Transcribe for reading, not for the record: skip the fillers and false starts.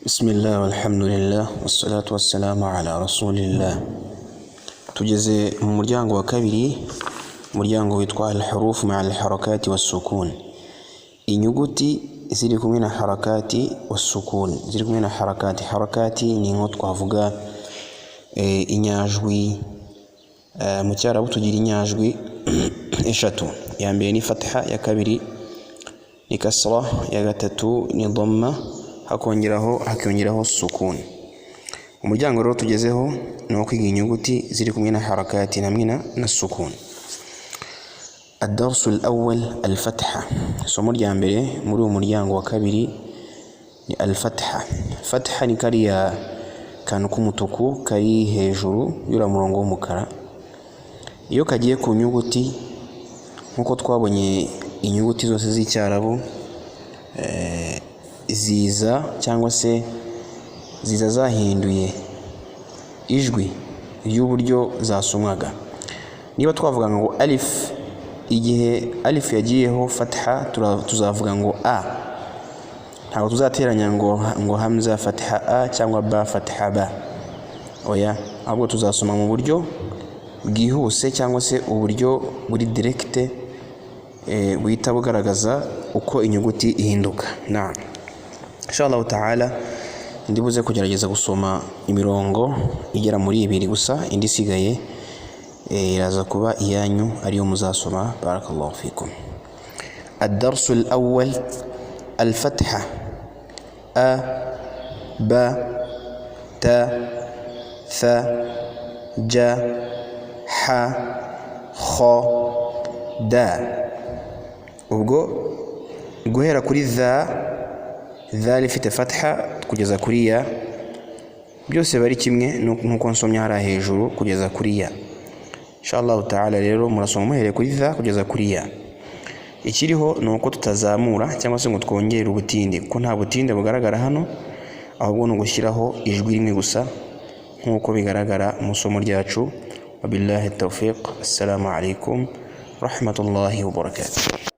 بسم الله والحمد لله والصلاة والسلام على رسول الله. تجزي مرجان وكبري مرجان ويتقال الحروف مع الحركات والسكون. إنيوغوتي زيركم من الحركات والسكون. زيركم من حركاتي نيوت كافوغا إنياجوي متعرب تجري إنياجوي إشاتو يعني بيني فتحة يا كبري نكسرة يا غتتو نضمة hakongeraho sukun. Umuryango rero tugezeho no kwiga inyuguti ziri kumwe na harakati hamwe na sukun. الدرس الأول الفتحة. somo rya mbere muri umuryango wa kabiri ni الفتحة. فتحة ni kariya kantu k'umutuku kari hejuru yura murongo w'umukara. Iyo kagiye ku nyuguti nkuko twabonye inyuguti zose z'icyarabu ziza cyangwa se ziza zahinduye ijwi ry'uburyo zasomwaga. Niba twavuga ngo alif, igihe alif yagiyeho fatha tuzavuga ngo a, ntabwo tuzateranya ngo hamza fatha a cyangwa ba fatha ba, oya, ahubwo tuzasoma mu buryo bwihuse cyangwa se uburyo buri direct buhita bugaragaza uko inyuguti ihinduka. Na inshallah ta'ala ndibuze kugerageza gusoma imirongo igera muri 2 gusa, indi sigaye iraza kuba iyanyu ariyo muzasoma. barakallahu fikum. الدرس الأول الفتحة أ ب ت ث ج ح خ د. ubwo guhera kuri ذا ifite fatha kugeza kuri ya, byose bari kimwe nuko nsomye hara hejuru kugeza kuri ya. Inshallah ta'ala rero murasoma muhere kuri ذا kugeza kuri ya. Ikiriho nuko tutazamura cyangwa se ngo twongere ubutinde, ko nta butinde bugaragara hano, ahubwo no gushyiraho ijwi rimwe gusa nkuko bigaragara mu somo ryacu. Wabillahi tawfiq. Assalamu alaikum rahmatullahi wa barakatuh.